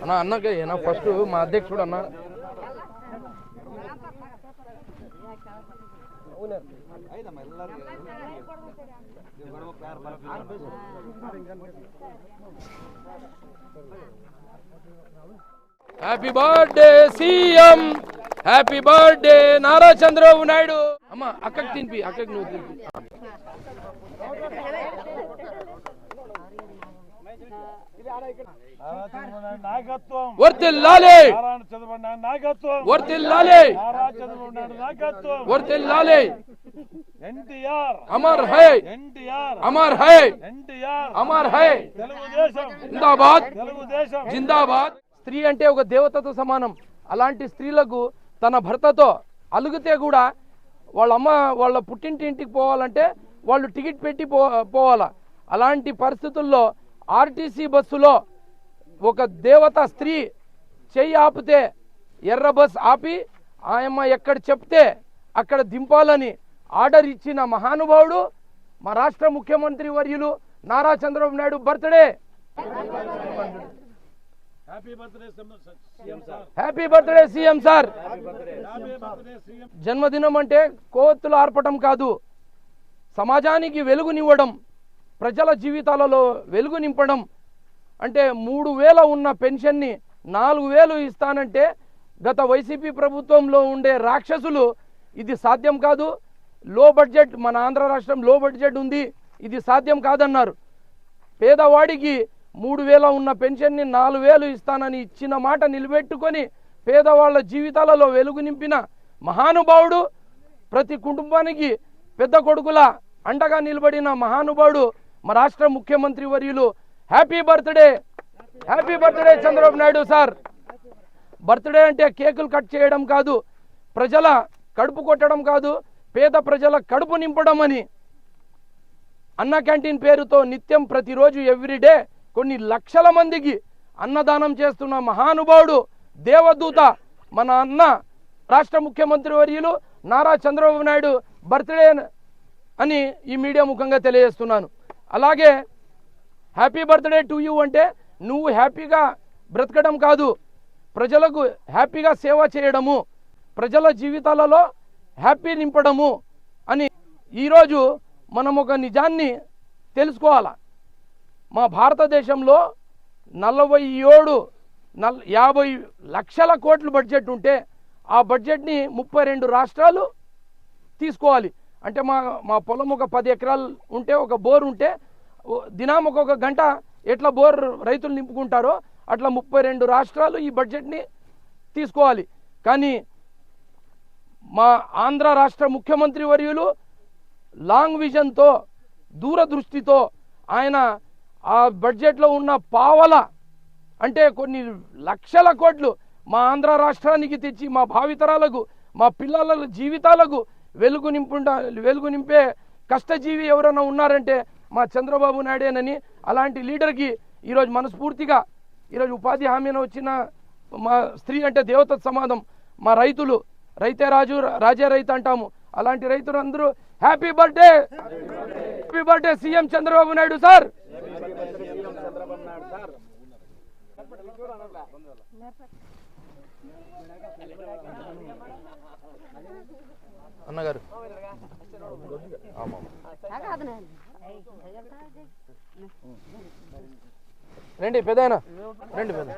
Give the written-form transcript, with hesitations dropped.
అన్న అన్నకే ఫస్ట్ మా అధ్యక్షుడు అన్న happy birthday CM, happy birthday Nara Chandrababu Naidu. అమ్మ అక్కకి తినిపి, అక్కకి నువ్వు తినిపి. వర్తిల్లాలి వర్తిల్లాలి వర్తిల్లాలి. ఎన్టీఆర్ అమర్ హై, ఎన్టీఆర్ అమర్ హై, ఎన్టీఆర్ అమర్ హై. తెలుగుదేశం జిందాబాద్ తెలుగుదేశం జిందాబాద్. స్త్రీ అంటే ఒక దేవతతో సమానం. అలాంటి స్త్రీలకు తన భర్తతో అలుగుతే కూడా వాళ్ళ అమ్మ వాళ్ళ పుట్టింటి ఇంటికి పోవాలంటే వాళ్ళు టికెట్ పెట్టి పోవాలా. అలాంటి పరిస్థితుల్లో ఆర్టీసీ బస్సులో ఒక దేవత స్త్రీ చెయ్యి ఆపితే ఎర్ర బస్ ఆపి ఆయమ్మ ఎక్కడ చెప్తే అక్కడ దింపాలని ఆర్డర్ ఇచ్చిన మహానుభావుడు మా రాష్ట్ర ముఖ్యమంత్రి వర్యులు Nara Chandrababu Naidu birthday. Happy birthday CM sir. జన్మదినం అంటే కోవత్తులు ఆర్పటం కాదు, సమాజానికి వెలుగునివ్వడం, ప్రజల జీవితాలలో వెలుగు నింపడం. అంటే 3,000 ఉన్న పెన్షన్ని 4,000 ఇస్తానంటే గత వైసీపీ ప్రభుత్వంలో ఉండే రాక్షసులు ఇది సాధ్యం కాదు, లో బడ్జెట్, మన ఆంధ్ర రాష్ట్రం లో బడ్జెట్ ఉంది, ఇది సాధ్యం కాదన్నారు. పేదవాడికి 3,000 ఉన్న పెన్షన్ని 4,000 ఇస్తానని ఇచ్చిన మాట నిలబెట్టుకొని పేదవాళ్ళ జీవితాలలో వెలుగు నింపిన మహానుభావుడు, ప్రతి కుటుంబానికి పెద్ద కొడుకుల అండగా నిలబడిన మహానుభావుడు మా రాష్ట్ర ముఖ్యమంత్రి వర్యులు. Happy birthday, happy birthday Chandrababu Naidu sir. Birthday అంటే కేకులు కట్ చేయడం కాదు, ప్రజల కడుపు కొట్టడం కాదు, పేద ప్రజల కడుపు నింపడం అని. అన్న క్యాంటీన్ పేరుతో నిత్యం ప్రతిరోజు ఎవ్రీడే కొన్ని లక్షల మందికి అన్నదానం చేస్తున్న మహానుభావుడు, దేవదూత మన అన్న రాష్ట్ర ముఖ్యమంత్రి వర్యులు నారా చంద్రబాబు నాయుడు బర్త్డే అని ఈ మీడియా ముఖంగా తెలియజేస్తున్నాను. అలాగే హ్యాపీ బర్త్డే టు యూ అంటే నువ్వు హ్యాపీగా బ్రతకడం కాదు, ప్రజలకు హ్యాపీగా సేవ చేయడము, ప్రజల జీవితాలలో హ్యాపీ నింపడము అని. ఈరోజు మనం ఒక నిజాన్ని తెలుసుకోవాలా. మా భారతదేశంలో 50 లక్షల కోట్ల బడ్జెట్ ఉంటే ఆ బడ్జెట్ని 32 రాష్ట్రాలు తీసుకోవాలి. అంటే మా పొలం ఒక 10 ఎకరాలు ఉంటే, ఒక బోర్ ఉంటే దినం ఒక్కొక్క గంట ఎట్లా బోర్ రైతులు నింపుకుంటారో అట్లా 32 రాష్ట్రాలు ఈ బడ్జెట్ని తీసుకోవాలి. కానీ మా ఆంధ్ర రాష్ట్ర ముఖ్యమంత్రి వర్యులు లాంగ్ విజన్తో, దూరదృష్టితో ఆయన ఆ బడ్జెట్లో ఉన్న పావల అంటే కొన్ని లక్షల కోట్లు మా ఆంధ్ర రాష్ట్రానికి తెచ్చి మా భావితరాలకు, మా పిల్లల జీవితాలకు వెలుగు నింపే కష్టజీవి ఎవరైనా ఉన్నారంటే మా చంద్రబాబు నాయుడేనని. అలాంటి లీడర్కి ఈరోజు మనస్ఫూర్తిగా ఈరోజు ఉపాధి హామీన వచ్చిన మా స్త్రీ అంటే దేవత సమానం. మా రైతులు, రైతే రాజు రాజే రైతు అంటాము. అలాంటి రైతులందరూ happy birthday, happy birthday CM Chandrababu Naidu sir. అన్నగారు రండి, పెద్దయినా రండి, పెద్ద